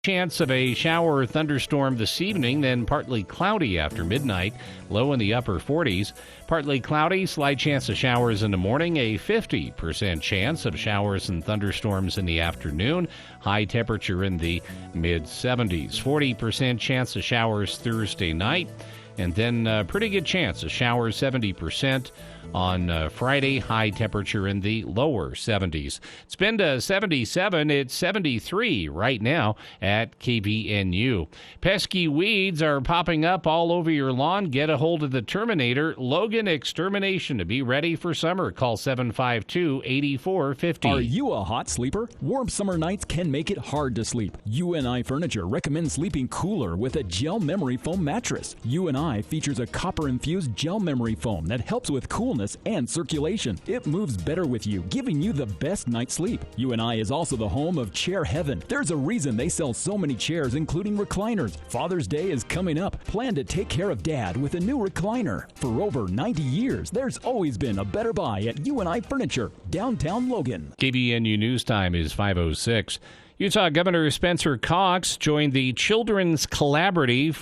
Chance of a shower or thunderstorm this evening, then partly cloudy after midnight, low in the upper 40s. Partly cloudy, slight chance of showers in the morning, a 50% chance of showers and thunderstorms in the afternoon, high temperature in the mid-70s. 40% chance of showers Thursday night, and then pretty good chance of showers, 70%. On Friday, high temperature in the lower 70s. It's been to 77. It's 73 right now at KVNU. Pesky weeds are popping up all over your lawn. Get a hold of the Terminator, Logan Extermination, to be ready for summer. Call 752-8450. Are you a hot sleeper? Warm summer nights can make it hard to sleep. UNI Furniture recommends sleeping cooler with a gel memory foam mattress. UNI features a copper-infused gel memory foam that helps with coolness and circulation. It moves better with you, giving you the best night's sleep. UNI is also the home of Chair Heaven. There's a reason they sell so many chairs, including recliners. Father's Day is coming up. Plan to take care of Dad with a new recliner. For over 90 years, there's always been a better buy at UNI Furniture, downtown Logan. KVNU News Time is 5:06. Utah Governor Spencer Cox joined the Children's Collaborative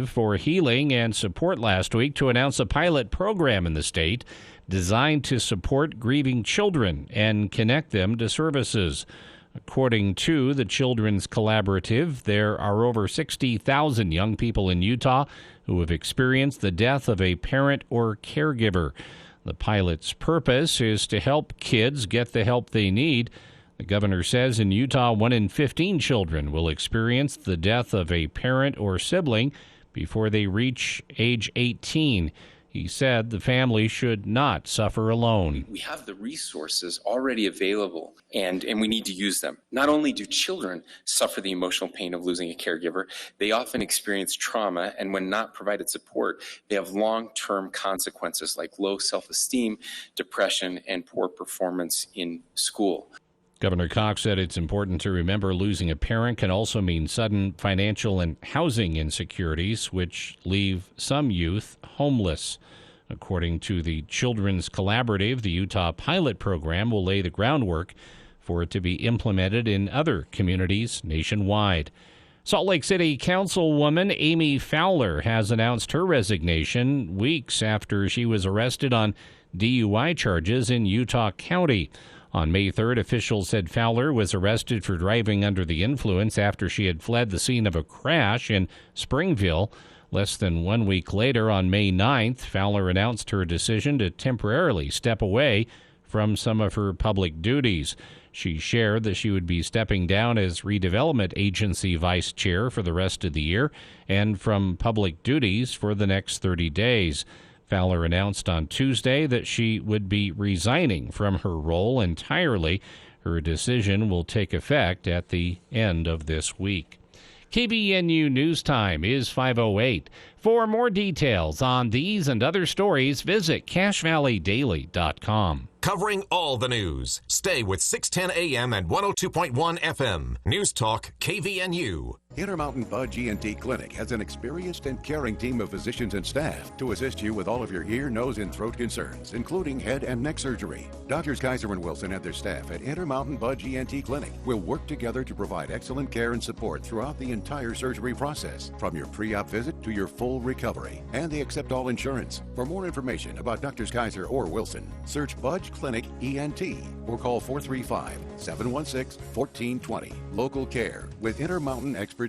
for Healing and Support last week to announce a pilot program in the state designed to support grieving children and connect them to services. According to the Children's Collaborative, there are over 60,000 young people in Utah who have experienced the death of a parent or caregiver. The pilot's purpose is to help kids get the help they need. The governor says in Utah, 1 in 15 children will experience the death of a parent or sibling before they reach age 18. He said the family should not suffer alone. We have the resources already available, and we need to use them. Not only do children suffer the emotional pain of losing a caregiver, they often experience trauma, and when not provided support, they have long-term consequences like low self-esteem, depression, and poor performance in school. Governor Cox said it's important to remember losing a parent can also mean sudden financial and housing insecurities, which leave some youth homeless. According to the Children's Collaborative, the Utah pilot program will lay the groundwork for it to be implemented in other communities nationwide. Salt Lake City Councilwoman Amy Fowler has announced her resignation weeks after she was arrested on DUI charges in Utah County. On May 3rd, officials said Fowler was arrested for driving under the influence after she had fled the scene of a crash in Springville. Less than 1 week later, on May 9th, Fowler announced her decision to temporarily step away from some of her public duties. She shared that she would be stepping down as Redevelopment Agency Vice Chair for the rest of the year and from public duties for the next 30 days. Fowler announced on Tuesday that she would be resigning from her role entirely. Her decision will take effect at the end of this week. KVNU News Time is 5:08. For more details on these and other stories, visit CashValleyDaily.com. Covering all the news. Stay with 610 AM and 102.1 FM. News Talk KVNU. Intermountain Budge ENT Clinic has an experienced and caring team of physicians and staff to assist you with all of your ear, nose, and throat concerns, including head and neck surgery. Doctors Kaiser and Wilson and their staff at Intermountain Budge ENT Clinic will work together to provide excellent care and support throughout the entire surgery process, from your pre-op visit to your full recovery. And they accept all insurance. For more information about Doctors Kaiser or Wilson, search Budge Clinic ENT or call 435-716-1420. Local care with Intermountain expertise.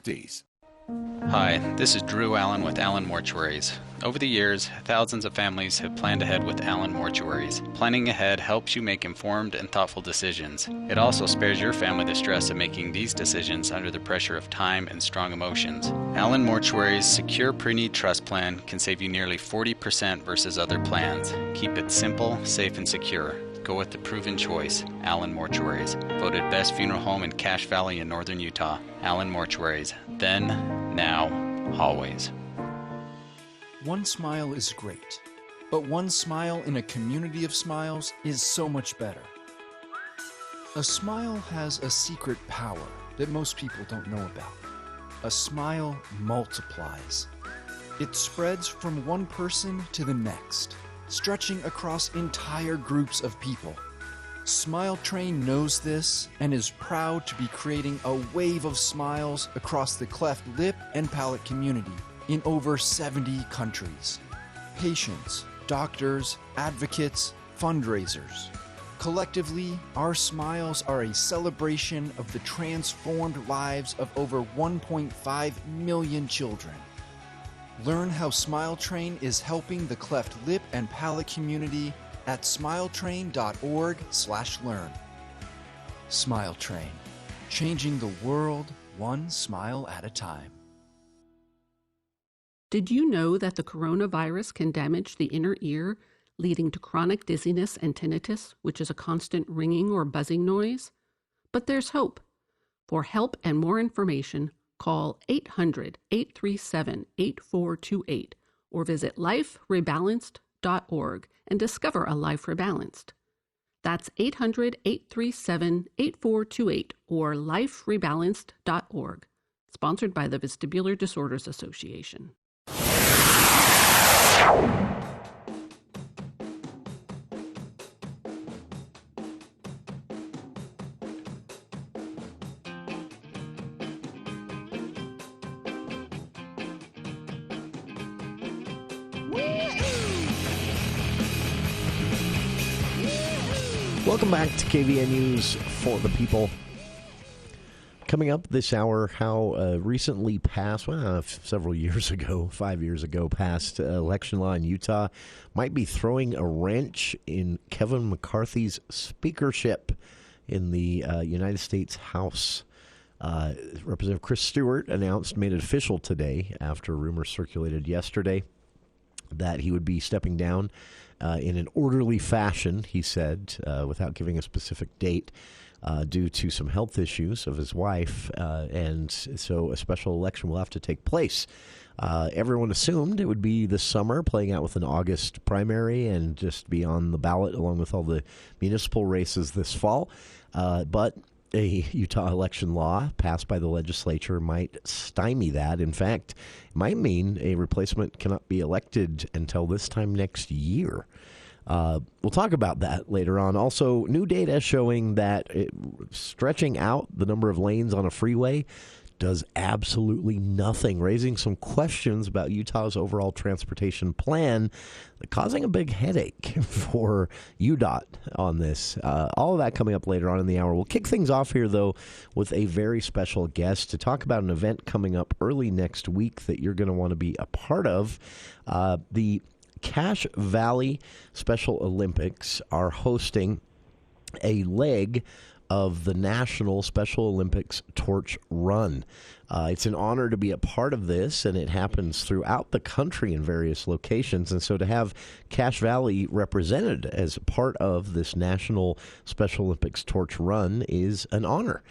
Hi, this is Drew Allen with Allen Mortuaries. Over the years, thousands of families have planned ahead with Allen Mortuaries. Planning ahead helps you make informed and thoughtful decisions. It also spares your family the stress of making these decisions under the pressure of time and strong emotions. Allen Mortuaries' secure pre-need trust plan can save you nearly 40% versus other plans. Keep it simple, safe, and secure. Go with the proven choice, Allen Mortuaries. Voted best funeral home in Cache Valley in northern Utah. Allen Mortuaries. Then, now, always. One smile is great, but one smile in a community of smiles is so much better. A smile has a secret power that most people don't know about. A smile multiplies. It spreads from one person to the next, stretching across entire groups of people. Smile Train knows this and is proud to be creating a wave of smiles across the cleft lip and palate community in over 70 countries. Patients, doctors, advocates, fundraisers. Collectively, our smiles are a celebration of the transformed lives of over 1.5 million children. Learn how Smile Train is helping the cleft lip and palate community at smiletrain.org/learn. Smile Train, changing the world one smile at a time. Did you know that the coronavirus can damage the inner ear, leading to chronic dizziness and tinnitus, which is a constant ringing or buzzing noise? But there's hope. For help and more information, call 800-837-8428 or visit liferebalanced.org and discover a life rebalanced. That's 800-837-8428 or liferebalanced.org. Sponsored by the Vestibular Disorders Association. Welcome back to KVN News for the People. Coming up this hour, how recently passed, several years ago, 5 years ago, passed election law in Utah might be throwing a wrench in Kevin McCarthy's speakership in the United States House. Representative Chris Stewart made it official today after rumors circulated yesterday that he would be stepping down in an orderly fashion, he said, without giving a specific date, due to some health issues of his wife. And so a special election will have to take place. Everyone assumed it would be this summer, playing out with an August primary and just be on the ballot along with all the municipal races this fall. But a Utah election law passed by the legislature might stymie that. In fact, it might mean a replacement cannot be elected until this time next year. We'll talk about that later on. Also, new data showing that stretching out the number of lanes on a freeway does absolutely nothing, raising some questions about Utah's overall transportation plan, causing a big headache for UDOT on this. All of that coming up later on in the hour. We'll kick things off here, though, with a very special guest to talk about an event coming up early next week that you're going to want to be a part of. The Cache Valley Special Olympics are hosting a leg of the National Special Olympics Torch Run. It's an honor to be a part of this, and it happens throughout the country in various locations. And so to have Cache Valley represented as part of this National Special Olympics Torch Run is an honor.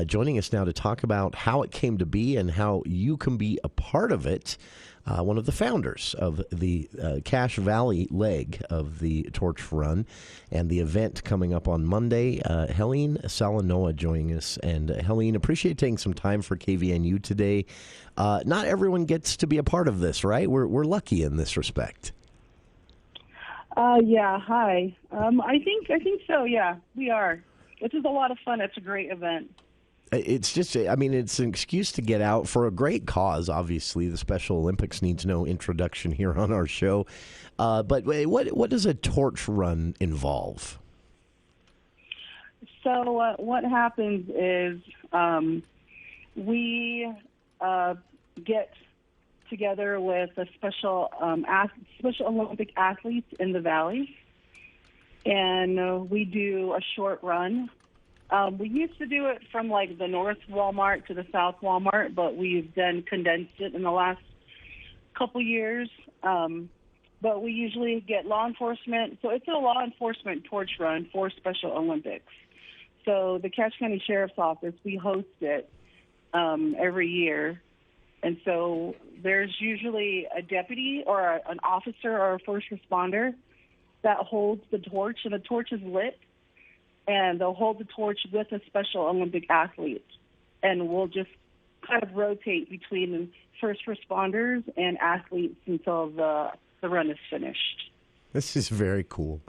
Joining us now to talk about how it came to be and how you can be a part of it, one of the founders of the Cache Valley leg of the Torch Run and the event coming up on Monday, Helene Salanoa joining us. And Helene, appreciate taking some time for KVNU today. Not everyone gets to be a part of this, right? We're lucky in this respect. Yeah, hi. I think so, yeah, we are. This is a lot of fun. It's a great event. It's just, it's an excuse to get out for a great cause. Obviously, the Special Olympics needs no introduction here on our show. But what does a torch run involve? So what happens is we get together with a Special Olympic athletes in the Valley, and we do a short run. We used to do it from like the North Walmart to the South Walmart, but we've then condensed it in the last couple years. But we usually get law enforcement. So it's a law enforcement torch run for Special Olympics. So the Cache County Sheriff's Office, we host it every year. And so there's usually a deputy or an officer or a first responder that holds the torch, and the torch is lit. And they'll hold the torch with a Special Olympic athlete. And we'll just kind of rotate between first responders and athletes until the run is finished. This is very cool.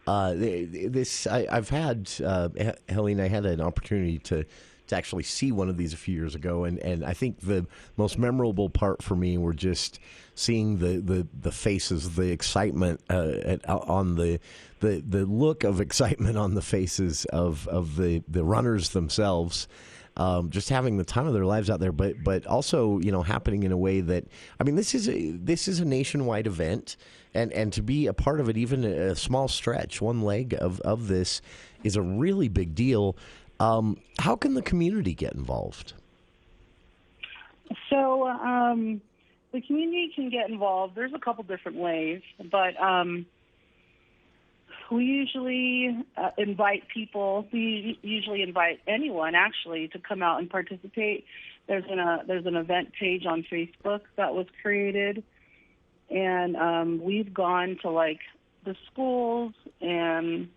I've had, Helene, I had an opportunity to actually see one of these a few years ago, and I think the most memorable part for me were just seeing the faces, the excitement on the look of excitement on the faces of the runners themselves. Just having the time of their lives out there, but also happening in a way that, I mean, this is a nationwide event, and to be a part of it, even a small stretch, one leg of this, is a really big deal. How can the community get involved? So the community can get involved. There's a couple different ways, but we usually invite people. We usually invite anyone, actually, to come out and participate. There's an event page on Facebook that was created, and we've gone to like the schools and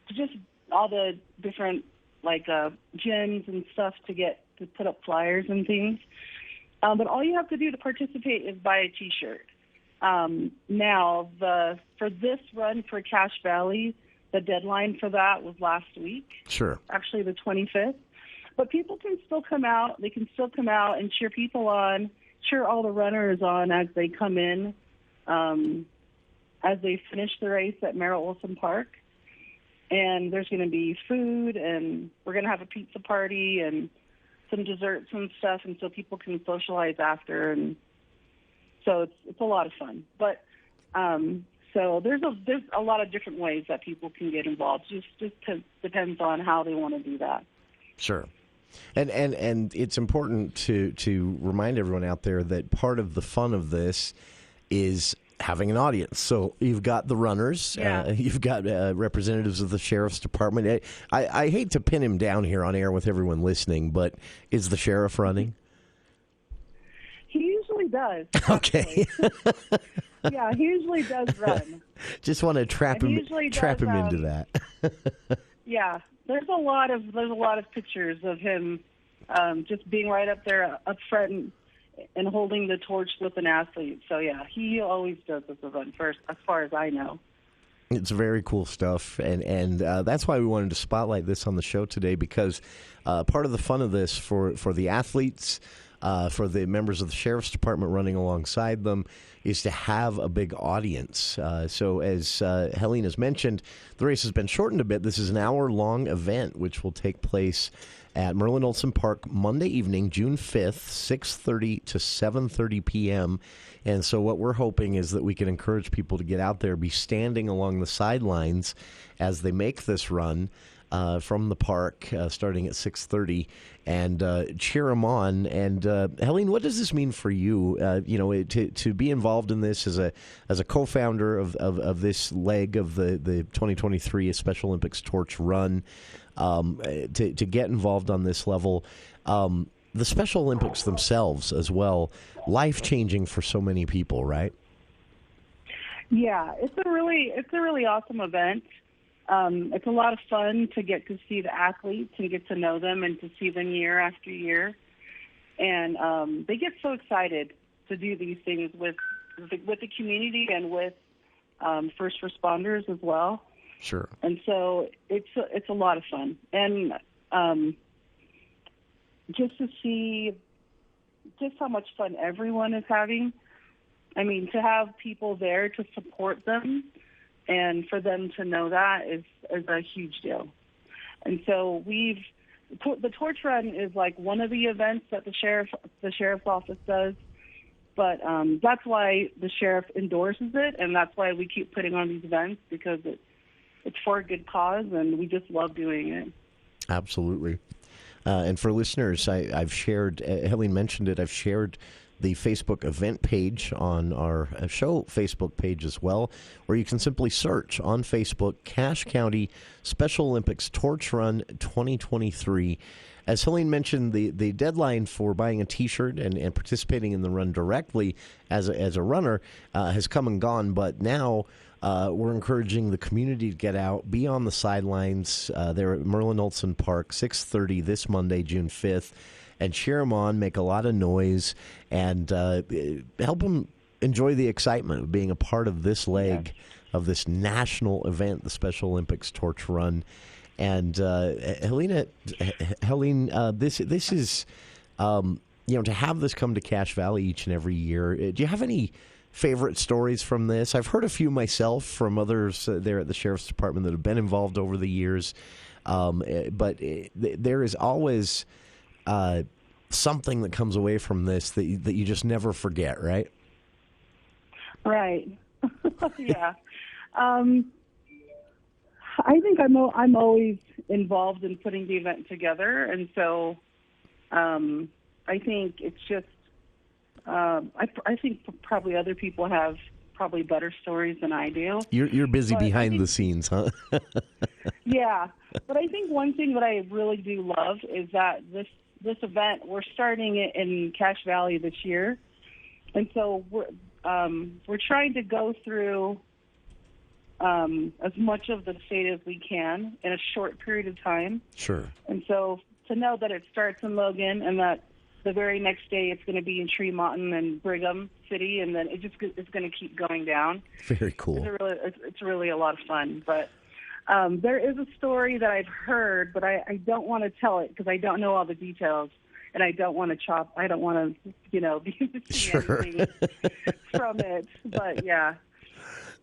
to just all the different like gyms and stuff to put up flyers and things. But all you have to do to participate is buy a T-shirt. Now, for this run for Cache Valley, the deadline for that was last week. Sure. Actually, the 25th. But people can still come out. They can still come out and cheer people on, cheer all the runners on as they come in, as they finish the race at Merrill Wilson Park. And there's going to be food, and we're going to have a pizza party and some desserts and stuff, and so people can socialize after, and so it's a lot of fun. But so there's a lot of different ways that people can get involved. Just depends on how they want to do that. Sure. And it's important to remind everyone out there that part of the fun of this is having an audience. So you've got the runners, you've got representatives of the Sheriff's Department. I hate to pin him down here on air with everyone listening, but is the sheriff running? He usually does. Okay. Yeah, he usually does run. Just want to trap him into that. Yeah, there's a lot of pictures of him just being right up there up front and holding the torch with an athlete. So yeah, he always does this event first, as far as I know. It's very cool stuff, and that's why we wanted to spotlight this on the show today, because part of the fun of this for the athletes, for the members of the Sheriff's Department running alongside them, is to have a big audience. So as Helene has mentioned, the race has been shortened a bit. This is an hour-long event, which will take place at Merlin Olsen Park Monday evening, June 5th, 6:30 to 7:30 p.m. And so what we're hoping is that we can encourage people to get out there, be standing along the sidelines as they make this run from the park starting at 6:30 and cheer them on. And Helene, what does this mean for you? To be involved in this as a co-founder of this leg of the 2023 Special Olympics Torch Run, to get involved on this level. The Special Olympics themselves as well, life-changing for so many people, right? Yeah, it's a really awesome event. It's a lot of fun to get to see the athletes and get to know them and to see them year after year. And they get so excited to do these things with the community and with first responders as well. Sure. And so it's a lot of fun. And just to see just how much fun everyone is having. I mean, to have people there to support them and for them to know that is a huge deal. And so the Torch Run is like one of the events that the sheriff's office does, but that's why the sheriff endorses it, and that's why we keep putting on these events, because it's for a good cause, and we just love doing it. Absolutely. And for listeners, I've shared, Helene mentioned it, I've shared the Facebook event page on our show Facebook page as well, where you can simply search on Facebook, Cache County Special Olympics Torch Run 2023. As Helene mentioned, the deadline for buying a T-shirt and participating in the run directly as a runner has come and gone, but now we're encouraging the community to get out, be on the sidelines there at Merlin Olsen Park, 6:30 this Monday, June 5th, and cheer them on, make a lot of noise, and help them enjoy the excitement of being a part of this leg of this national event, the Special Olympics Torch Run. And Helene, this is to have this come to Cache Valley each and every year. Do you have any favorite stories from this? I've heard a few myself from others there at the Sheriff's Department that have been involved over the years, but there is always something that comes away from this that you just never forget, right? Right. Yeah. I think I'm always involved in putting the event together, and so I think it's just I think probably other people have probably better stories than I do. You're busy behind the scenes, huh? Yeah, but I think one thing that I really do love is that this event, we're starting it in Cache Valley this year, and so we're trying to go through as much of the state as we can in a short period of time. Sure. And so to know that it starts in Logan and that the very next day it's going to be in Tremont and Brigham City, and then it's going to keep going down. Very cool. It's really a lot of fun. But there is a story that I've heard, but I don't want to tell it because I don't know all the details, and I don't want to be anything from it. But yeah.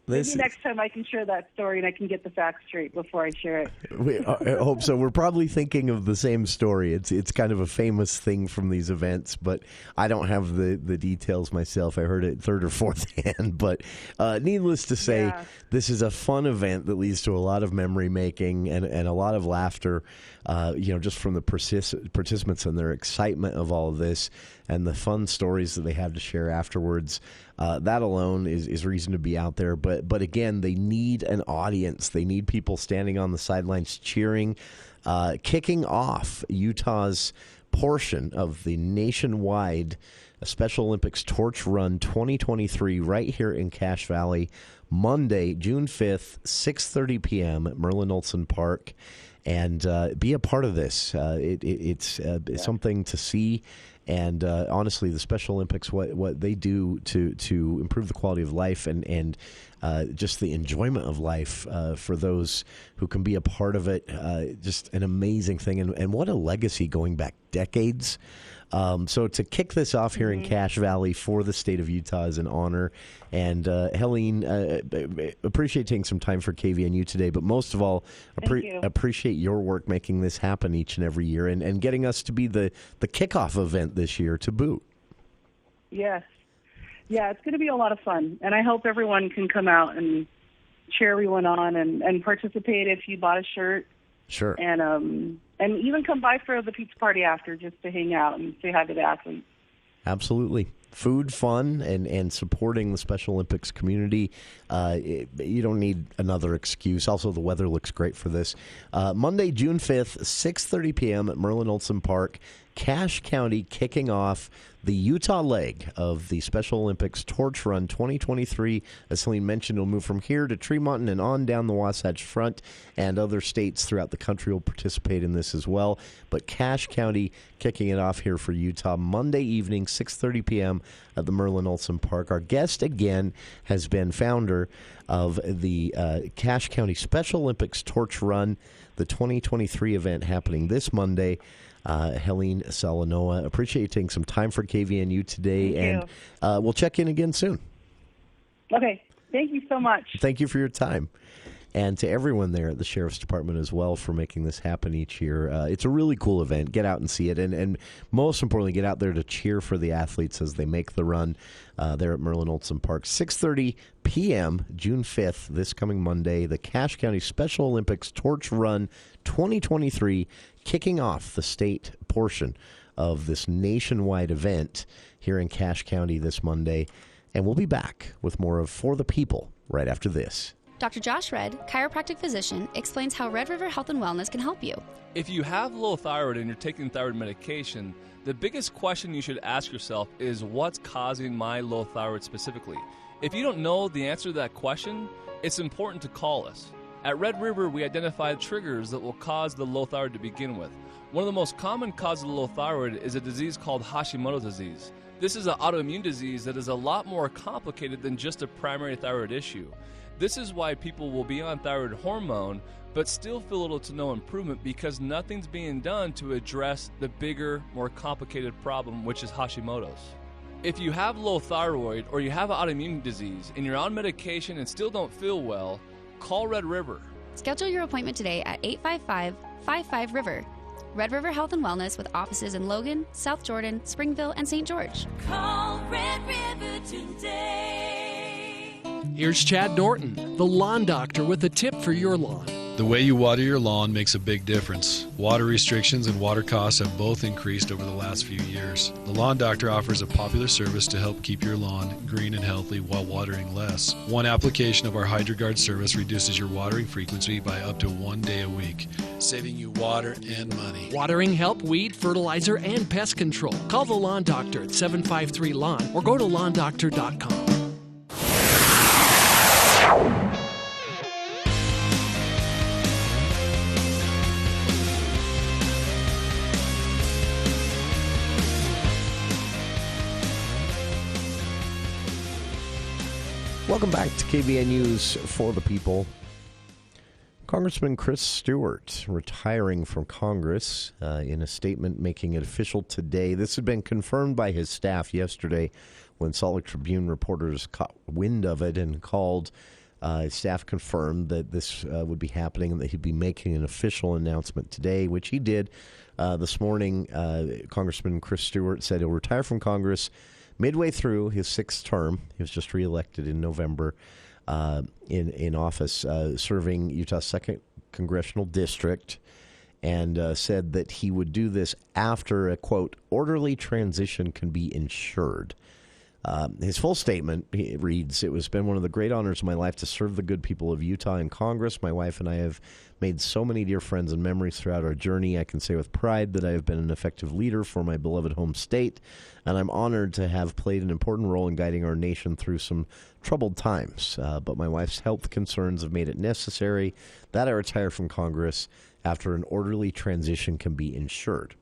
Maybe next time I can share that story and I can get the facts straight before I share it. I hope so. We're probably thinking of the same story. It's kind of a famous thing from these events, but I don't have the details myself. I heard it third or fourth hand. But needless to say, This is a fun event that leads to a lot of memory making and a lot of laughter, just from the participants and their excitement of all of this and the fun stories that they have to share afterwards. That alone is reason to be out there. But again, they need an audience. They need people standing on the sidelines cheering, kicking off Utah's portion of the nationwide Special Olympics Torch Run 2023 right here in Cache Valley, Monday, June 5th, 6:30 p.m. at Merlin Olson Park. And be a part of this. It's something to see. And honestly, the Special Olympics, what they do to improve the quality of life and just the enjoyment of life for those who can be a part of it, just an amazing thing. And what a legacy going back decades. So to kick this off here in Cache Valley for the state of Utah is an honor. And Helene, appreciate taking some time for KVNU today, but most of all, appreciate your work making this happen each and every year and getting us to be the kickoff event this year to boot. Yes. Yeah, it's going to be a lot of fun. And I hope everyone can come out and cheer everyone on and participate if you bought a shirt. Sure. And even come by for the pizza party after just to hang out and say hi to the athletes. Absolutely. Food, fun, and supporting the Special Olympics community. You don't need another excuse. Also, the weather looks great for this. Monday, June 5th, 6:30 p.m. at Merlin Olson Park. Cache County kicking off the Utah leg of the Special Olympics Torch Run 2023. As Helene mentioned, it'll move from here to Tremont and on down the Wasatch Front, and other states throughout the country will participate in this as well. But Cache County kicking it off here for Utah Monday evening, 6:30 p.m. at the Merlin Olson Park. Our guest again has been founder of the Cache County Special Olympics Torch Run, the 2023 event happening this Monday. Helene Salanoa, appreciate you taking some time for KVNU today. Thank and we'll check in again soon. Okay. Thank you so much. Thank you for your time. And to everyone there at the Sheriff's Department as well for making this happen each year. It's a really cool event. Get out and see it. And most importantly, get out there to cheer for the athletes as they make the run there at Merlin Olson Park. 6:30 p.m., June 5th, this coming Monday, the Cache County Special Olympics Torch Run 2023, kicking off the state portion of this nationwide event here in Cache County this Monday. And we'll be back with more of For the People right after this. Dr. Josh Redd, chiropractic physician, explains how Red River Health and Wellness can help you. If you have low thyroid and you're taking thyroid medication, the biggest question you should ask yourself is what's causing my low thyroid specifically? If you don't know the answer to that question, it's important to call us. At Red River, we identify triggers that will cause the low thyroid to begin with. One of the most common causes of low thyroid is a disease called Hashimoto's disease. This is an autoimmune disease that is a lot more complicated than just a primary thyroid issue. This is why people will be on thyroid hormone but still feel little to no improvement because nothing's being done to address the bigger, more complicated problem, which is Hashimoto's. If you have low thyroid or you have an autoimmune disease and you're on medication and still don't feel well, call Red River. Schedule your appointment today at 855-55-RIVER. Red River Health and Wellness with offices in Logan, South Jordan, Springville, and St. George. Call Red River today. Here's Chad Norton, the lawn doctor, with a tip for your lawn. The way you water your lawn makes a big difference. Water restrictions and water costs have both increased over the last few years. The Lawn Doctor offers a popular service to help keep your lawn green and healthy while watering less. One application of our HydroGuard service reduces your watering frequency by up to 1 day a week, saving you water and money. Watering help, weed, fertilizer, and pest control. Call the Lawn Doctor at 753-LAWN or go to lawndoctor.com. Welcome back to KVN News for the People. Congressman Chris Stewart retiring from Congress in a statement making it official today. This had been confirmed by his staff yesterday when Salt Lake Tribune reporters caught wind of it and called. Staff confirmed that this would be happening and that he'd be making an official announcement today, which he did this morning. Congressman Chris Stewart said he'll retire from Congress midway through his sixth term. He was just reelected in November in office, serving Utah's 2nd Congressional District, and said that he would do this after a, quote, orderly transition can be ensured. His full statement reads, "It has been one of the great honors of my life to serve the good people of Utah in Congress. My wife and I have made so many dear friends and memories throughout our journey. I can say with pride that I have been an effective leader for my beloved home state, and I'm honored to have played an important role in guiding our nation through some troubled times. But my wife's health concerns have made it necessary that I retire from Congress after an orderly transition can be ensured.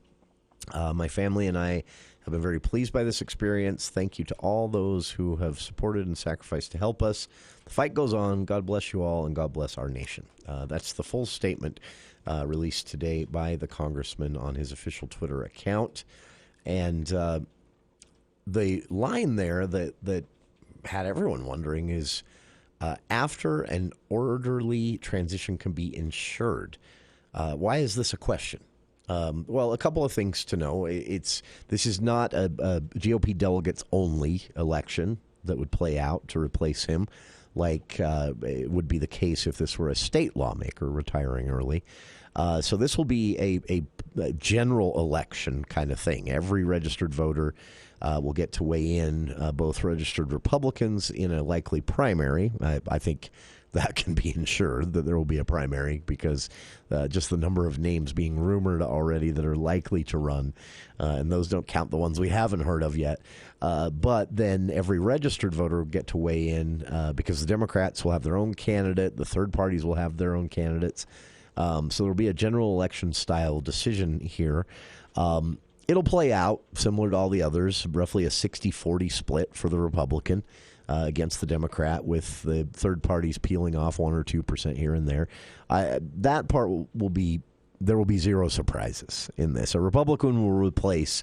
My family and I have been very pleased by this experience. Thank you to all those who have supported and sacrificed to help us. The fight goes on. God bless you all, and God bless our nation." That's the full statement released today by the congressman on his official Twitter account. And the line there that had everyone wondering is, after an orderly transition can be ensured. Why is this a question? Well, a couple of things to know. This is not a GOP delegates only election that would play out to replace him, like it would be the case if this were a state lawmaker retiring early. So this will be a general election kind of thing. Every registered voter will get to weigh in, both registered Republicans in a likely primary. I think that can be ensured that there will be a primary because just the number of names being rumored already that are likely to run, and those don't count the ones we haven't heard of yet. But then every registered voter will get to weigh in because the Democrats will have their own candidate, the third parties will have their own candidates. So there will be a general election style decision here. It'll play out similar to all the others, roughly a 60-40 split for the Republican against the Democrat, with the third parties peeling off 1 or 2% here and there. That part will be, there will be zero surprises in this. A Republican will replace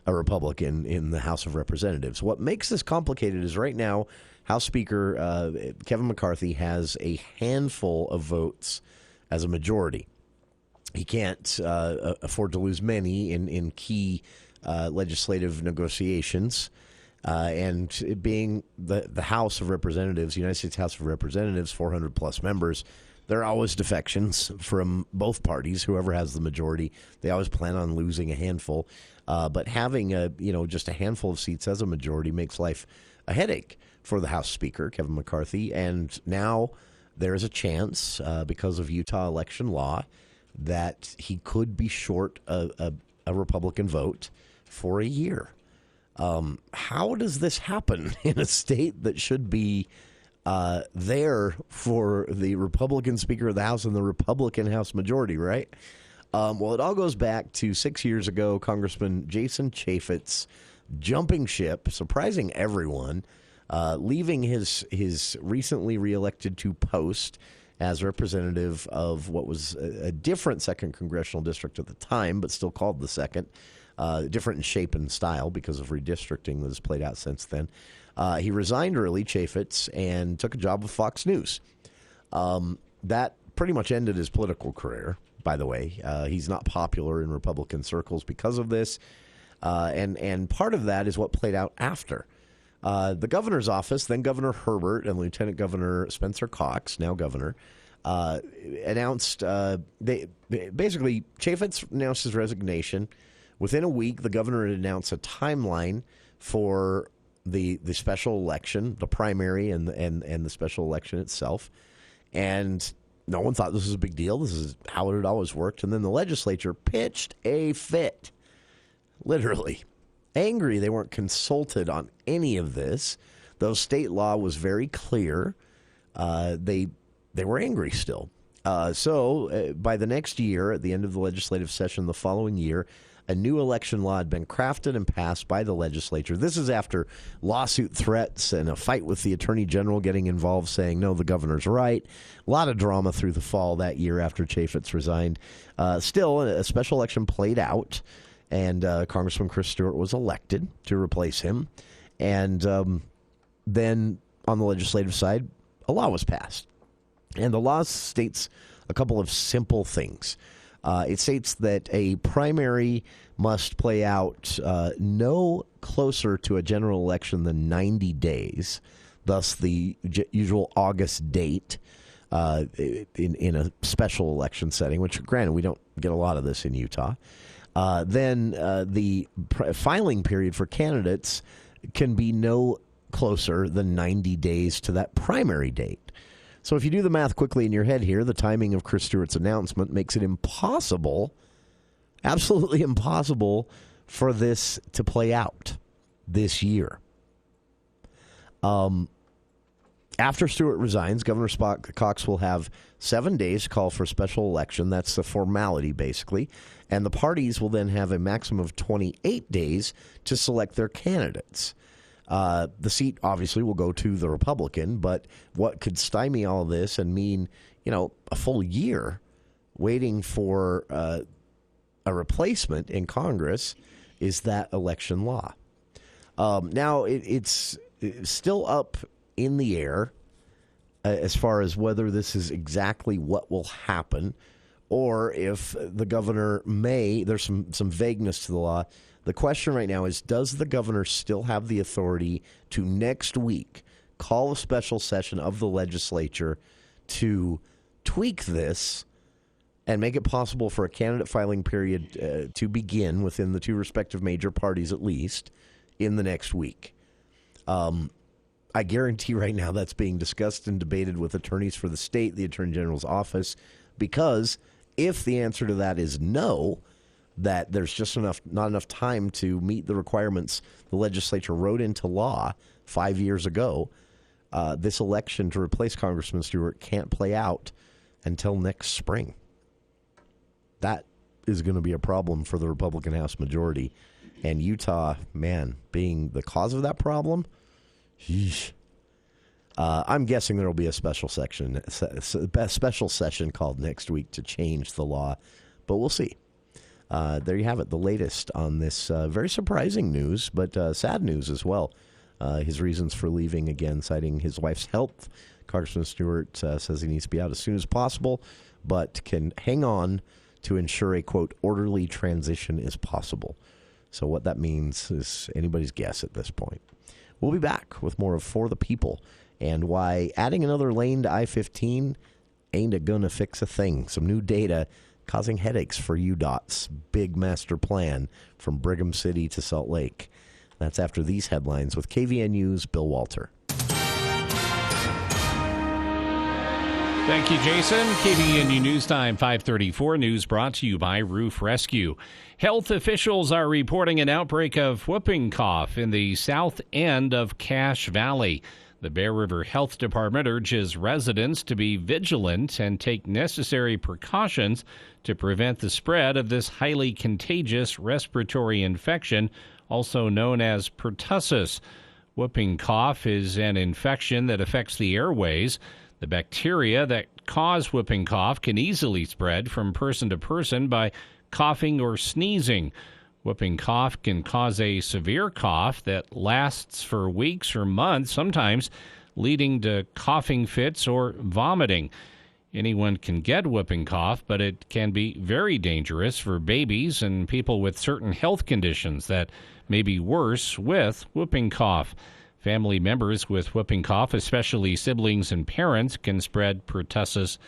a Republican in the House of Representatives. What makes this complicated is right now House Speaker Kevin McCarthy has a handful of votes as a majority. He can't afford to lose many in key legislative negotiations. And it being the House of Representatives, United States House of Representatives, 400-plus members, there are always defections from both parties. Whoever has the majority, they always plan on losing a handful. But having just a handful of seats as a majority makes life a headache for the House Speaker, Kevin McCarthy. And now there is a chance, because of Utah election law, that he could be short a Republican vote for a year. How does this happen in a state that should be there for the Republican Speaker of the House and the Republican House majority, right? Well, it all goes back to 6 years ago, Congressman Jason Chaffetz jumping ship, surprising everyone, leaving his recently reelected to post as representative of what was a different 2nd Congressional District at the time, but still called the 2nd, different in shape and style because of redistricting that has played out since then. He resigned early, Chaffetz, and took a job with Fox News. That pretty much ended his political career, by the way. He's not popular in Republican circles because of this, and part of that is what played out after. The governor's office, then Governor Herbert and Lieutenant Governor Spencer Cox, now governor, announced basically Chaffetz announced his resignation. Within a week, the governor had announced a timeline for the special election, the primary and the special election itself. And no one thought this was a big deal. This is how it had always worked. And then the legislature pitched a fit, literally. Angry they weren't consulted on any of this, though state law was very clear. They were angry still. So by the next year, at the end of the legislative session the following year, a new election law had been crafted and passed by the legislature. This is after lawsuit threats and a fight with the attorney general getting involved, saying, no, the governor's right. A lot of drama through the fall that year after Chaffetz resigned. Still, a special election played out, and Congressman Chris Stewart was elected to replace him. And then on the legislative side, a law was passed. And the law states a couple of simple things. It states that a primary must play out no closer to a general election than 90 days, thus the usual August date in a special election setting, which, granted, we don't get a lot of this in Utah. Then the filing period for candidates can be no closer than 90 days to that primary date. So if you do the math quickly in your head here, the timing of Chris Stewart's announcement makes it impossible, absolutely impossible, for this to play out this year. After Stewart resigns, Governor Cox will have 7 days to call for a special election. That's the formality, basically. And the parties will then have a maximum of 28 days to select their candidates. The seat obviously will go to the Republican, but what could stymie all of this and mean, a full year waiting for a replacement in Congress is that election law. Now, it's still up in the air as far as whether this is exactly what will happen or if the governor there's some vagueness to the law. The question right now is, does the governor still have the authority to next week call a special session of the legislature to tweak this and make it possible for a candidate filing period to begin within the two respective major parties at least in the next week? I guarantee right now that's being discussed and debated with attorneys for the state, the Attorney General's office, because if the answer to that is no, that there's just not enough time to meet the requirements the legislature wrote into law 5 years ago, this election to replace Congressman Stewart can't play out until next spring. That is going to be a problem for the Republican House majority. And Utah, man, being the cause of that problem, I'm guessing there will be a special session called next week to change the law, but we'll see. There you have it, the latest on this very surprising news, but sad news as well. His reasons for leaving, again, citing his wife's health. Congressman Stewart says he needs to be out as soon as possible, but can hang on to ensure a, quote, orderly transition is possible. So what that means is anybody's guess at this point. We'll be back with more of For the People and why adding another lane to I-15 ain't gonna fix a thing. Some new data causing headaches for UDOT's big master plan from Brigham City to Salt Lake. That's after these headlines with KVNU's Bill Walter. Thank you, Jason. KVNU News Time 534 news brought to you by Roof Rescue. Health officials are reporting an outbreak of whooping cough in the south end of Cache Valley. The Bear River Health Department urges residents to be vigilant and take necessary precautions to prevent the spread of this highly contagious respiratory infection, also known as pertussis. Whooping cough is an infection that affects the airways. The bacteria that cause whooping cough can easily spread from person to person by coughing or sneezing. Whooping cough can cause a severe cough that lasts for weeks or months, sometimes leading to coughing fits or vomiting. Anyone can get whooping cough, but it can be very dangerous for babies and people with certain health conditions that may be worse with whooping cough. Family members with whooping cough, especially siblings and parents, can spread pertussis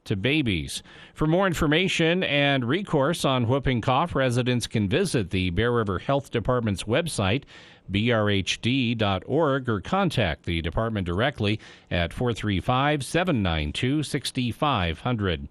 to babies. For more information and recourse on whooping cough, residents can visit the Bear River Health Department's website, brhd.org, or contact the department directly at 435-792-6500.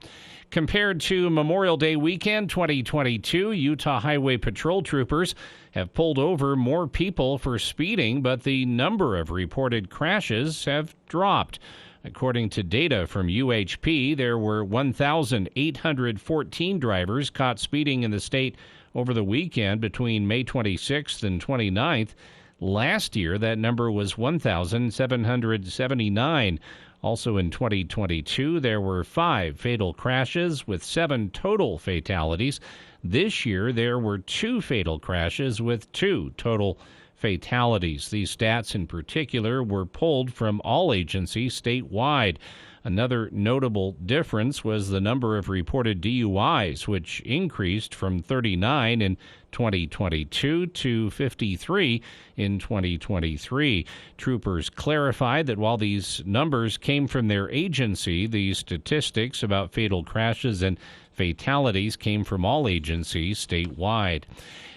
Compared to Memorial Day weekend 2022, Utah Highway Patrol troopers have pulled over more people for speeding, but the number of reported crashes have dropped. According to data from UHP, there were 1,814 drivers caught speeding in the state over the weekend between May 26th and 29th. Last year, that number was 1,779. Also in 2022, there were 5 fatal crashes with 7 total fatalities. This year, there were 2 fatal crashes with 2 total fatalities. These stats in particular were pulled from all agencies statewide. Another notable difference was the number of reported DUIs, which increased from 39 in 2022 to 53 in 2023. Troopers clarified that while these numbers came from their agency, the statistics about fatal crashes and fatalities came from all agencies statewide.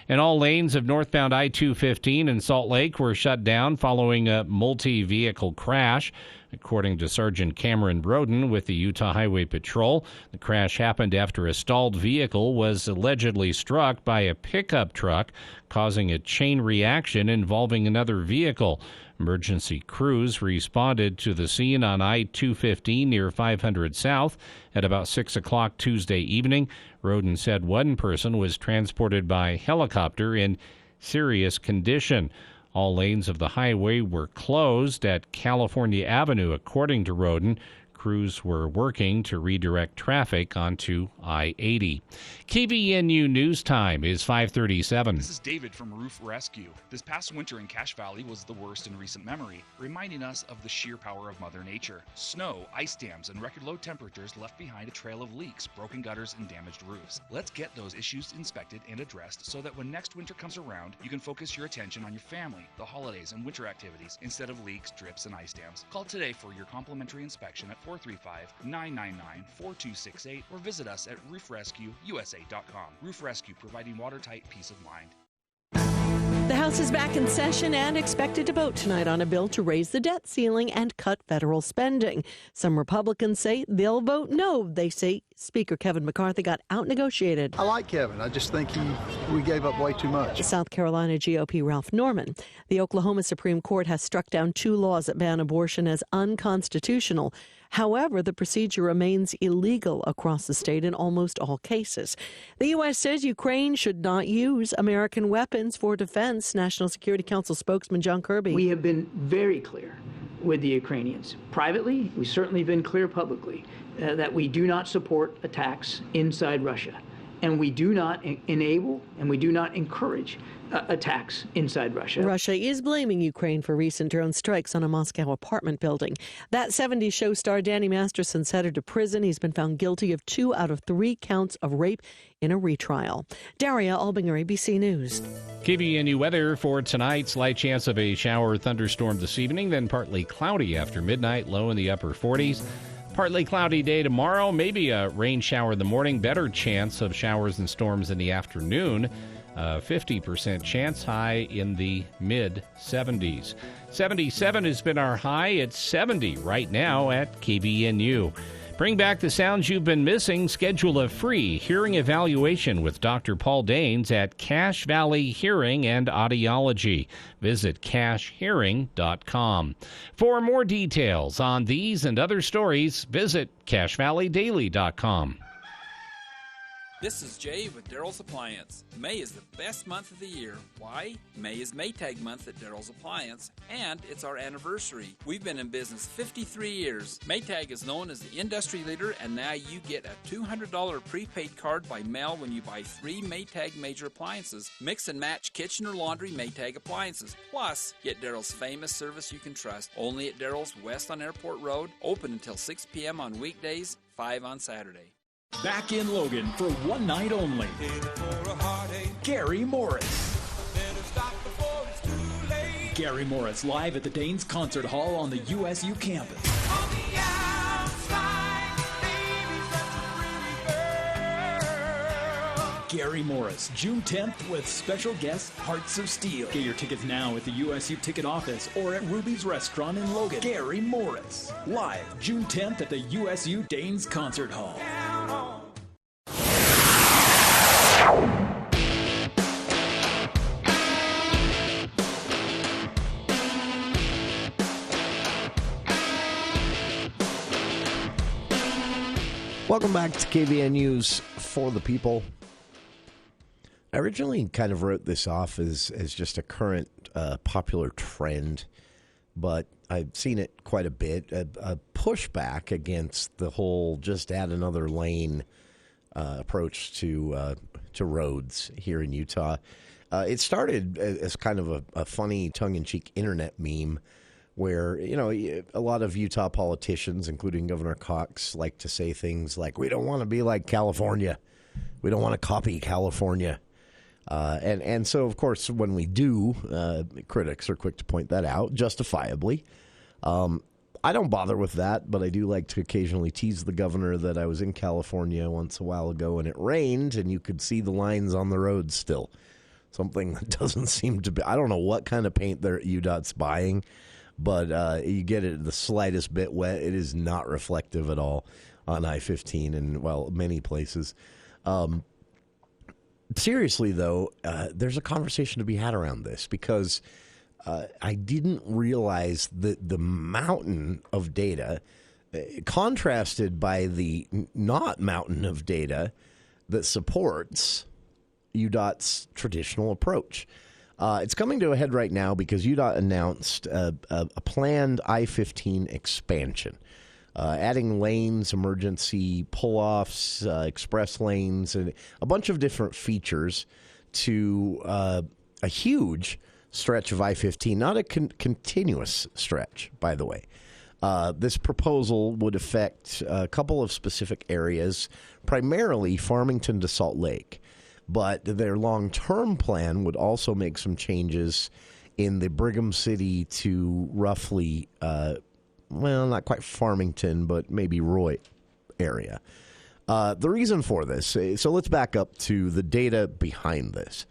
And all lanes of northbound I-215 in Salt Lake were shut down following a multi-vehicle crash. According to Sergeant Cameron Roden with the Utah Highway Patrol, the crash happened after a stalled vehicle was allegedly struck by a pickup truck, causing a chain reaction involving another vehicle. Emergency crews responded to the scene on I-215 near 500 South at about 6 o'clock Tuesday evening. Roden said one person was transported by helicopter in serious condition. All lanes of the highway were closed at California Avenue, according to Roden. Crews were working to redirect traffic onto I-80. KVNU News Time is 5:37. This is David from Roof Rescue. This past winter in Cache Valley was the worst in recent memory, reminding us of the sheer power of Mother Nature. Snow, ice dams, and record low temperatures left behind a trail of leaks, broken gutters, and damaged roofs. Let's get those issues inspected and addressed so that when next winter comes around, you can focus your attention on your family, the holidays, and winter activities instead of leaks, drips, and ice dams. Call today for your complimentary inspection at 435-999-4268 or visit us at roofrescueusa.com. Roof Rescue, providing watertight peace of mind. The House is back in session and expected to vote tonight on a bill to raise the debt ceiling and cut federal spending. Some Republicans say they'll vote no. They say Speaker Kevin McCarthy got out-negotiated. I like Kevin. I just think we gave up way too much. South Carolina GOP Ralph Norman. The Oklahoma Supreme Court has struck down 2 laws that ban abortion as unconstitutional. However, the procedure remains illegal across the state in almost all cases. The U.S. says Ukraine should not use American weapons for defense. National Security Council spokesman John Kirby. We have been very clear with the Ukrainians. Privately, we've certainly been clear publicly that we do not support attacks inside Russia. And we do not enable and we do not encourage attacks inside Russia. Russia is blaming Ukraine for recent drone strikes on a Moscow apartment building. That 70s show star Danny Masterson's headed to prison. He's been found guilty of 2 out of 3 counts of rape in a retrial. Daria Albinger, ABC News. KVNU weather for tonight. Slight chance of a shower or thunderstorm this evening, then partly cloudy after midnight, low in the upper 40s. Partly cloudy day tomorrow, maybe a rain shower in the morning, better chance of showers and storms in the afternoon. 50% chance, high in the mid-70s. 77 has been our high. It's 70 right now at KVNU. Bring back the sounds you've been missing. Schedule a free hearing evaluation with Dr. Paul Daines at Cache Valley Hearing and Audiology. Visit cachehearing.com. For more details on these and other stories, visit cachevalleydaily.com. This is Jay with Daryl's Appliance. May is the best month of the year. Why? May is Maytag month at Daryl's Appliance, and it's our anniversary. We've been in business 53 years. Maytag is known as the industry leader, and now you get a $200 prepaid card by mail when you buy 3 Maytag major appliances. Mix and match kitchen or laundry Maytag appliances. Plus, get Daryl's famous service you can trust. Only at Daryl's West on Airport Road, open until 6 p.m. on weekdays, 5 on Saturday. Back in Logan for one night only. Gary Morris. Gary Morris live at the Danes Concert Hall on the USU campus. Gary Morris, June 10th with special guest Hearts of Steel. Get your tickets now at the USU ticket office or at Ruby's Restaurant in Logan. Gary Morris, live June 10th at the USU Danes Concert Hall. Welcome back to KVN News for the People. I originally kind of wrote this off as just a current popular trend, but I've seen it quite a bit, a pushback against the whole just add another lane approach to roads here in Utah. It started as kind of a funny tongue-in-cheek internet meme where, you know, a lot of Utah politicians, including Governor Cox, like to say things like, we don't want to be like California. We don't want to copy California. And so, of course, when we do, critics are quick to point that out, justifiably. I don't bother with that, but I do like to occasionally tease the governor that I was in California once a while ago and it rained and you could see the lines on the road still. Something that doesn't seem to be, I don't know what kind of paint UDOT's buying, but you get it the slightest bit wet. It is not reflective at all on I-15 and, well, many places. Seriously, though, there's a conversation to be had around this because I didn't realize that the mountain of data, contrasted by the not mountain of data that supports UDOT's traditional approach. It's coming to a head right now because UDOT announced a planned I-15 expansion, adding lanes, emergency pull-offs, express lanes, and a bunch of different features to a huge stretch of I-15, not a continuous stretch, by the way. This proposal would affect a couple of specific areas, primarily Farmington to Salt Lake. But their long-term plan would also make some changes in the Brigham City to roughly, well, not quite Farmington, but maybe Roy area. The reason for this, so let's back up to the data behind this.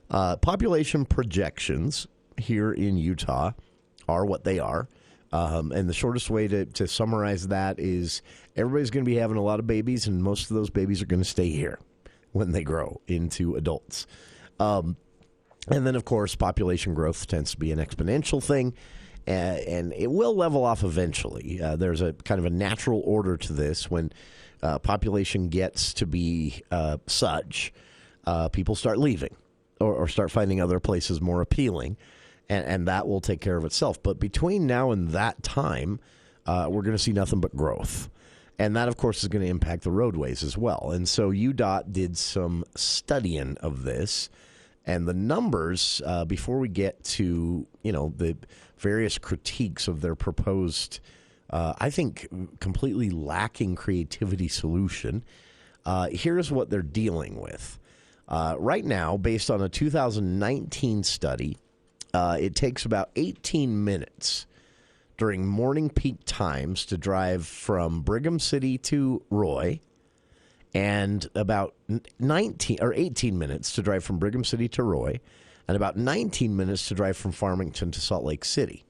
Population projections here in Utah are what they are. And the shortest way to summarize that is everybody's going to be having a lot of babies, and most of those babies are going to stay here when they grow into adults. And then, of course, population growth tends to be an exponential thing, and it will level off eventually. There's a kind of a natural order to this. When population gets to be such, people start leaving or start finding other places more appealing, and that will take care of itself. But between now and that time, we're going to see nothing but growth. And that, of course, is going to impact the roadways as well. And so UDOT did some studying of this. And the numbers, before we get to, you know, the various critiques of their proposed, I think, completely lacking creativity solution, here's what they're dealing with. Right now, based on a 2019 study, it takes about 18 minutes during morning peak times to drive from Brigham City to Roy, and about 18 minutes to drive from Brigham City to Roy, and about 19 minutes to drive from Farmington to Salt Lake City.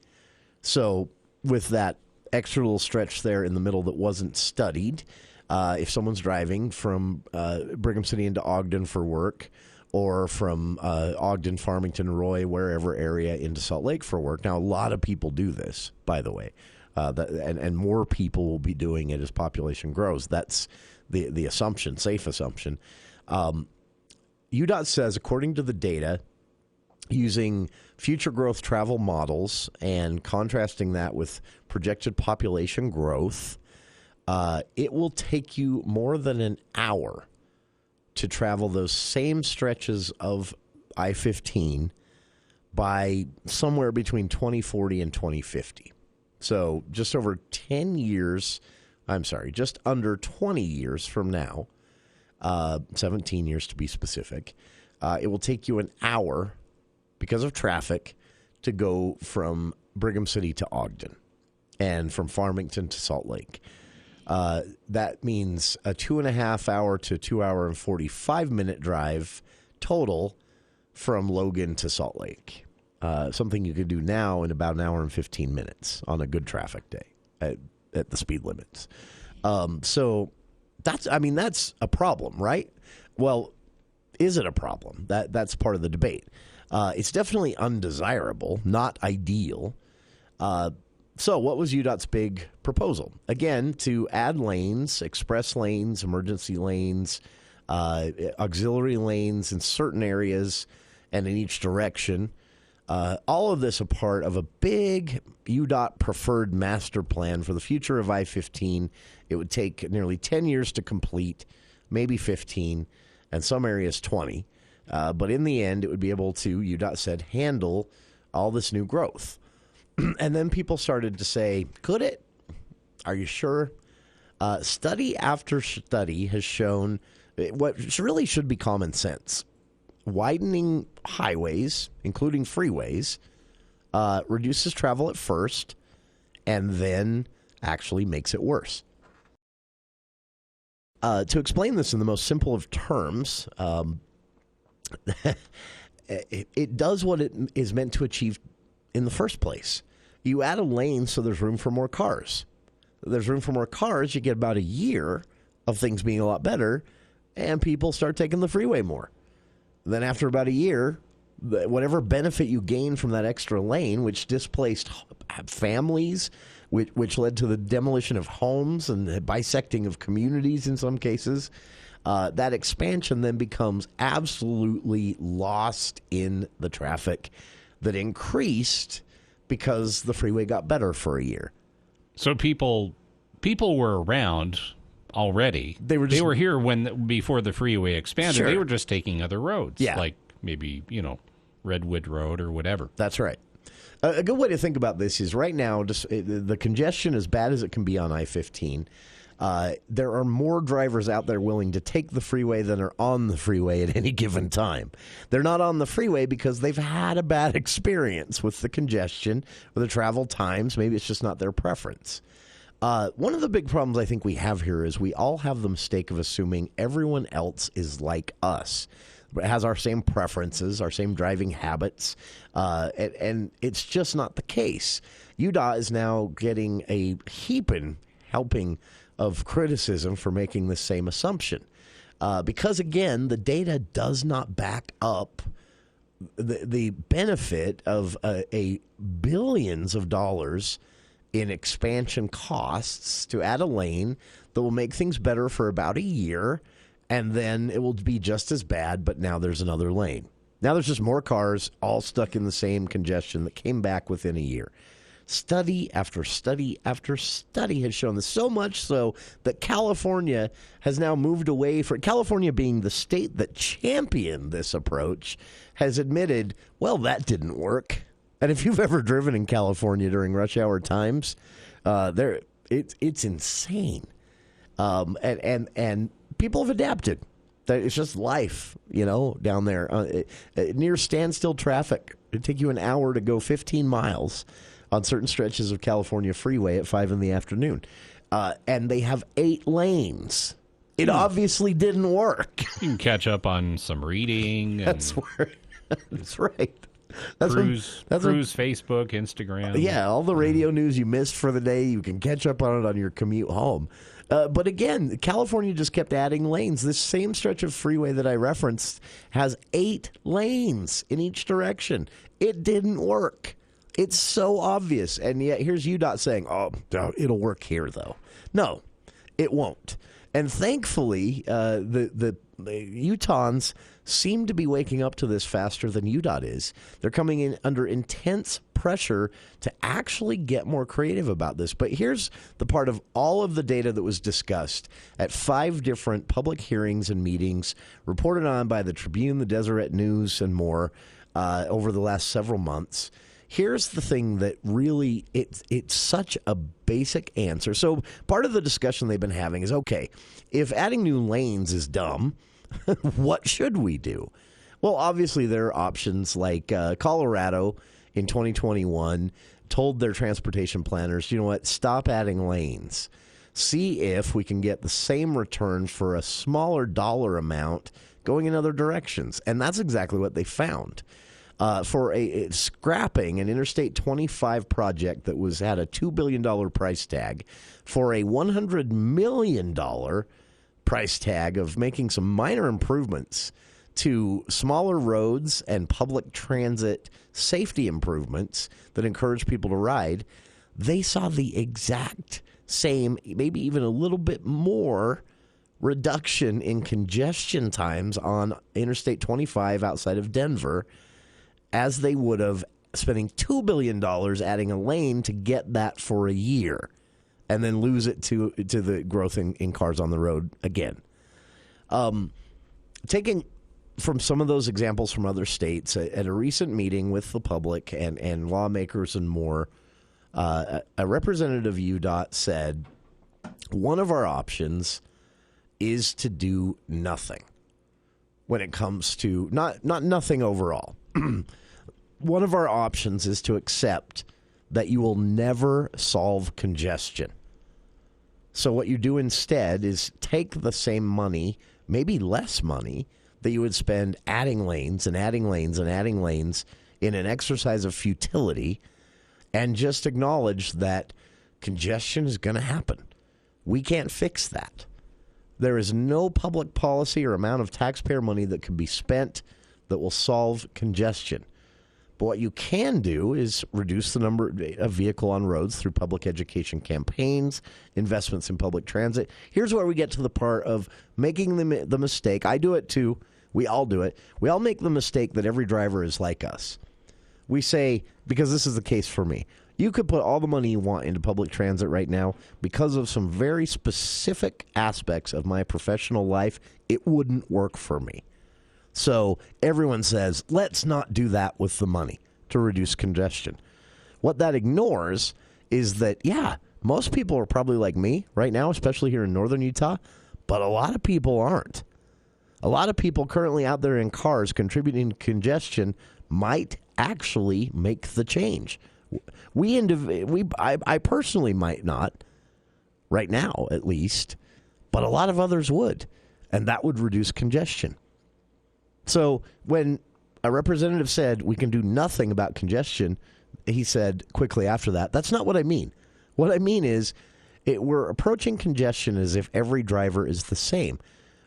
So with that extra little stretch there in the middle that wasn't studied, if someone's driving from Brigham City into Ogden for work, or from Ogden, Farmington, Roy, wherever area into Salt Lake for work. Now, a lot of people do this, by the way, and more people will be doing it as population grows. That's the assumption, safe assumption. UDOT says, according to the data, using future growth travel models and contrasting that with projected population growth, it will take you more than an hour to travel those same stretches of I-15 by somewhere between 2040 and 2050. So just over 10 years, just under 20 years from now, 17 years to be specific, it will take you an hour because of traffic to go from Brigham City to Ogden and from Farmington to Salt Lake. That means a 2.5 hour to 2 hour and 45-minute drive total from Logan to Salt Lake. Something you could do now in about an hour and 15 minutes on a good traffic day at the speed limits. So that's a problem, right? Well, is it a problem? That's part of the debate. It's definitely undesirable, not ideal. So what was UDOT's big proposal? Again, to add lanes, express lanes, emergency lanes, auxiliary lanes in certain areas and in each direction. All of this a part of a big UDOT preferred master plan for the future of I-15. It would take nearly 10 years to complete, maybe 15, and some areas 20. But in the end, it would be able to, UDOT said, handle all this new growth. And then people started to say, could it? Are you sure? Study after study has shown what really should be common sense. Widening highways, including freeways, reduces travel at first and then actually makes it worse. To explain this in the most simple of terms, it does what it is meant to achieve in the first place. You add a lane so there's room for more cars. There's room for more cars, you get about a year of things being a lot better, and people start taking the freeway more. Then after about a year, whatever benefit you gain from that extra lane, which displaced families, which led to the demolition of homes and the bisecting of communities in some cases, that expansion then becomes absolutely lost in the traffic that increased because the freeway got better for a year. So people were around already. They were here before the freeway expanded. Sure. They were just taking other roads, yeah, like maybe Redwood Road or whatever. That's right. A good way to think about this is right now, just the congestion as bad as it can be on I-15. There are more drivers out there willing to take the freeway than are on the freeway at any given time. They're not on the freeway because they've had a bad experience with the congestion or the travel times. Maybe it's just not their preference. One of the big problems I think we have here is we all have the mistake of assuming everyone else is like us. Has our same preferences, our same driving habits, and it's just not the case. UDOT is now getting a heaping helping of criticism for making the same assumption. Because, again, the data does not back up the benefit of a billions of dollars in expansion costs to add a lane that will make things better for about a year, and then it will be just as bad, but now there's another lane. Now there's just more cars all stuck in the same congestion that came back within a year. Study after study after study has shown this, so much so that California has now moved away from California being the state that championed this approach, has admitted, well, that didn't work. And if you've ever driven in California during rush hour times, it's insane. And people have adapted. It's just life, down there. Near standstill traffic, it'd take you an hour to go 15 miles on certain stretches of California freeway at 5 in the afternoon. And they have 8 lanes. It obviously didn't work. You can catch up on some reading. That's right. Cruise, Facebook, Instagram. Yeah, all the radio news you missed for the day, you can catch up on it on your commute home. But again, California just kept adding lanes. This same stretch of freeway that I referenced has 8 lanes in each direction. It didn't work. It's so obvious. And yet here's UDOT saying, oh, it'll work here, though. No, it won't. And thankfully, the Utahns seem to be waking up to this faster than UDOT is. They're coming in under intense pressure to actually get more creative about this. But here's the part of all of the data that was discussed at 5 different public hearings and meetings reported on by the Tribune, the Deseret News, and more over the last several months. Here's the thing that really, it's such a basic answer. So part of the discussion they've been having is, okay, if adding new lanes is dumb, what should we do? Well, obviously there are options like Colorado in 2021 told their transportation planners, you know what, stop adding lanes. See if we can get the same return for a smaller dollar amount going in other directions. And that's exactly what they found. For scrapping an Interstate 25 project that had a $2 billion price tag for a $100 million price tag of making some minor improvements to smaller roads and public transit safety improvements that encourage people to ride, they saw the exact same, maybe even a little bit more reduction in congestion times on Interstate 25 outside of Denver as they would have spending $2 billion adding a lane to get that for a year and then lose it to the growth in cars on the road again. Taking from some of those examples from other states, at a recent meeting with the public and lawmakers and more, a representative of UDOT said, one of our options is to do nothing when it comes to, not nothing overall. One of our options is to accept that you will never solve congestion. So what you do instead is take the same money, maybe less money, that you would spend adding lanes and adding lanes and adding lanes in an exercise of futility, and just acknowledge that congestion is going to happen. We can't fix that. There is no public policy or amount of taxpayer money that can be spent that will solve congestion. But what you can do is reduce the number of vehicle on roads through public education campaigns, investments in public transit. Here's where we get to the part of making the mistake. I do it too. We all do it. We all make the mistake that every driver is like us. We say, because this is the case for me, you could put all the money you want into public transit right now. Because of some very specific aspects of my professional life, it wouldn't work for me. So everyone says, let's not do that with the money to reduce congestion. What that ignores is that, yeah, most people are probably like me right now, especially here in northern Utah, but a lot of people aren't. A lot of people currently out there in cars contributing to congestion might actually make the change. I personally might not, right now at least, but a lot of others would, and that would reduce congestion. So when a representative said we can do nothing about congestion, he said quickly after that, that's not what I mean. What I mean is we're approaching congestion as if every driver is the same.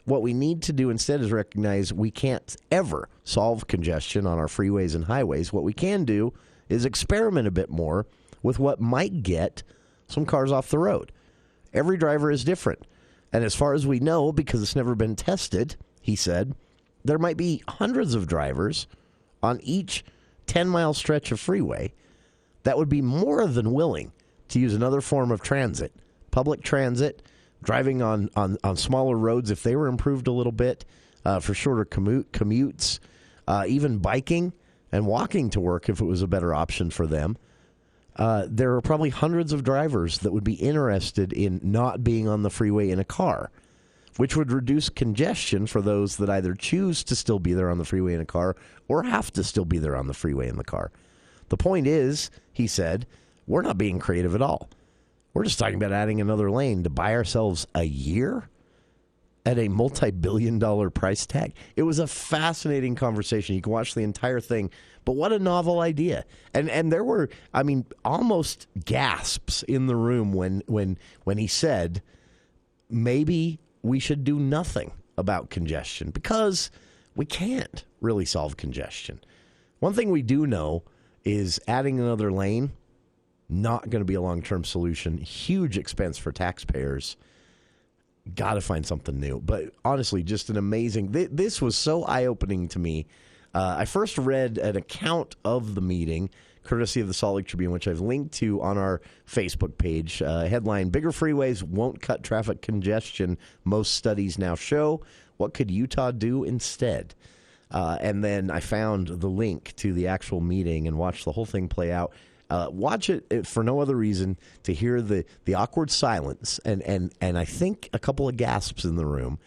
What we need to do instead is recognize we can't ever solve congestion on our freeways and highways. What we can do is experiment a bit more with what might get some cars off the road. Every driver is different. And as far as we know, because it's never been tested, he said, there might be hundreds of drivers on each 10-mile stretch of freeway that would be more than willing to use another form of transit, public transit, driving on smaller roads if they were improved a little bit for shorter commutes, even biking and walking to work if it was a better option for them. There are probably hundreds of drivers that would be interested in not being on the freeway in a car, which would reduce congestion for those that either choose to still be there on the freeway in a car or have to still be there on the freeway in the car. The point is, he said, we're not being creative at all. We're just talking about adding another lane to buy ourselves a year at a multi-billion-dollar price tag. It was a fascinating conversation. You can watch the entire thing, but what a novel idea. And there were, almost gasps in the room when he said, maybe we should do nothing about congestion, because we can't really solve congestion. One thing we do know is adding another lane, not going to be a long-term solution. Huge expense for taxpayers. got to find something new. But honestly, just an amazing. This was so eye-opening to me. I first read an account of the meeting, courtesy of the Salt Lake Tribune, which I've linked to on our Facebook page. Headline, Bigger Freeways Won't Cut Traffic Congestion. Most studies now show. What could Utah do instead? And then I found the link to the actual meeting and watched the whole thing play out. Watch it for no other reason to hear the awkward silence and I think a couple of gasps in the room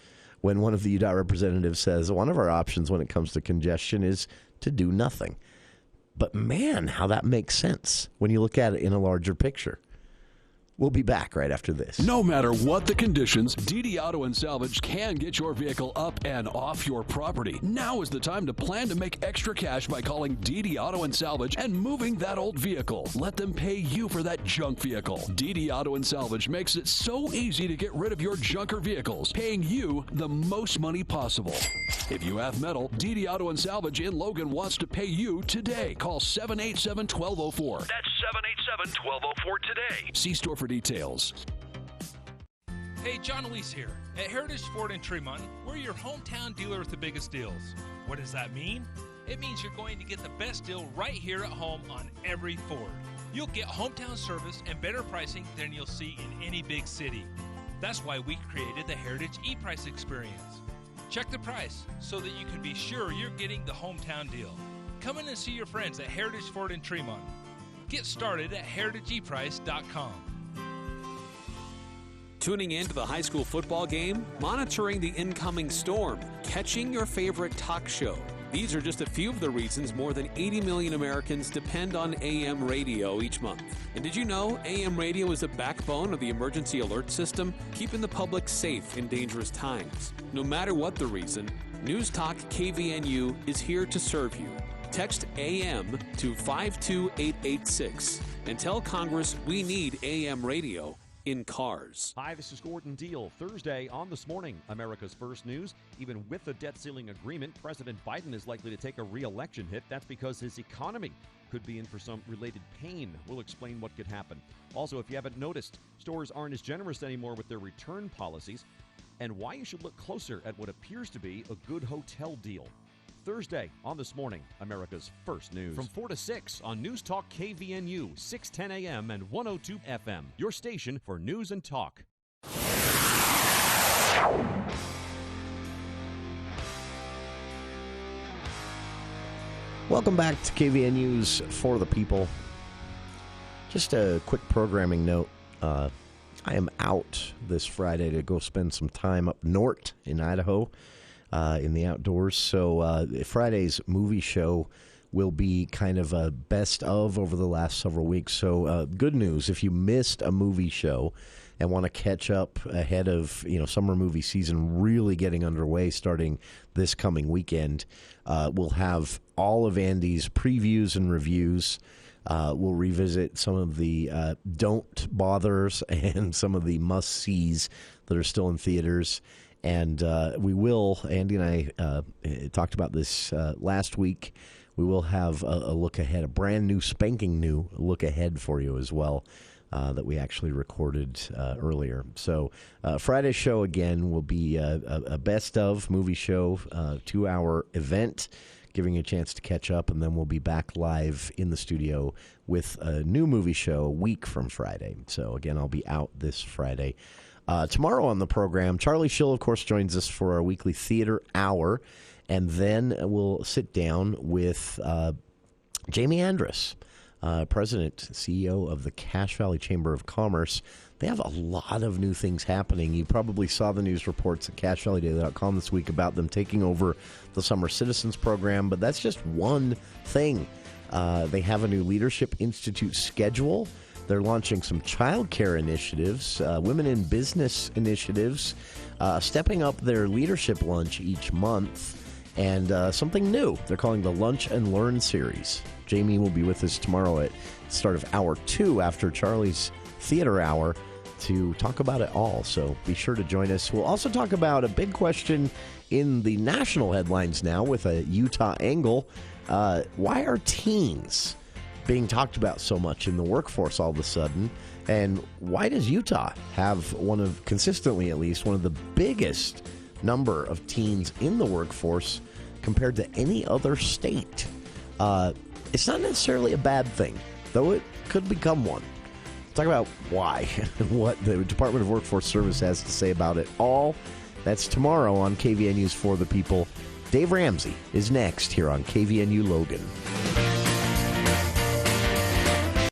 when one of the Utah representatives says one of our options when it comes to congestion is to do nothing. But man, how that makes sense when you look at it in a larger picture. We'll be back right after this. No matter what the conditions, DD Auto and Salvage can get your vehicle up and off your property. Now is the time to plan to make extra cash by calling DD Auto and Salvage and moving that old vehicle. Let them pay you for that junk vehicle. DD Auto and Salvage makes it so easy to get rid of your junker vehicles, paying you the most money possible. If you have metal, DD Auto and Salvage in Logan wants to pay you today. Call 787-1204. That's 787-1204 today. See store for details. Hey, John Luis here. At Heritage Ford in Tremont, we're your hometown dealer with the biggest deals. What does that mean? It means you're going to get the best deal right here at home on every Ford. You'll get hometown service and better pricing than you'll see in any big city. That's why we created the Heritage ePrice experience. Check the price so that you can be sure you're getting the hometown deal. Come in and see your friends at Heritage Ford in Tremont. Get started at heritageeprice.com. Tuning in to the high school football game, monitoring the incoming storm, catching your favorite talk show. These are just a few of the reasons more than 80 million Americans depend on AM radio each month. And did you know AM radio is the backbone of the emergency alert system, keeping the public safe in dangerous times? No matter what the reason, News Talk KVNU is here to serve you. Text AM to 52886 and tell Congress we need AM radio in cars. Hi, this is Gordon Deal. Thursday on This Morning, America's First News. Even with the debt ceiling agreement, President Biden is likely to take a re-election hit. That's because his economy could be in for some related pain. We'll explain what could happen. Also, if you haven't noticed, stores aren't as generous anymore with their return policies, and why you should look closer at what appears to be a good hotel deal. Thursday on This Morning, America's First News. From 4 to 6 on News Talk KVNU, 610 AM and 102 FM. Your station for news and talk. Welcome back to KVNU's For the People. Just a quick programming note. I am out this Friday to go spend some time up north in Idaho. In the outdoors. So Friday's movie show will be kind of a best of over the last several weeks. So good news, if you missed a movie show and want to catch up ahead of summer movie season really getting underway starting this coming weekend, we'll have all of Andy's previews and reviews. We'll revisit some of the don't bothers and some of the must-sees that are still in theaters. And we will, Andy and I talked about this last week, we will have a look ahead, a brand new, spanking new look ahead for you as well that we actually recorded earlier. So Friday's show, again, will be a best of movie show, 2-hour event, giving you a chance to catch up, and then we'll be back live in the studio with a new movie show a week from Friday. So, again, I'll be out this Friday. Tomorrow on the program, Charlie Schill, of course, joins us for our weekly theater hour, and then we'll sit down with Jamie Andrus, President, CEO of the Cache Valley Chamber of Commerce. They have a lot of new things happening. You probably saw the news reports at CacheValleyDaily.com this week about them taking over the Summer Citizens Program, but that's just one thing. They have a new Leadership Institute schedule. They're launching some child care initiatives, women in business initiatives, stepping up their leadership lunch each month, and something new. They're calling the Lunch and Learn series. Jamie will be with us tomorrow at the start of Hour 2 after Charlie's Theater Hour to talk about it all. So be sure to join us. We'll also talk about a big question in the national headlines now with a Utah angle. Why are teens being talked about so much in the workforce all of a sudden? And why does Utah have consistently at least, one of the biggest number of teens in the workforce compared to any other state? It's not necessarily a bad thing, though it could become one. Talk about why and what the Department of Workforce Service has to say about it all. That's tomorrow on KVNU's For the People. Dave Ramsey is next here on KVNU Logan.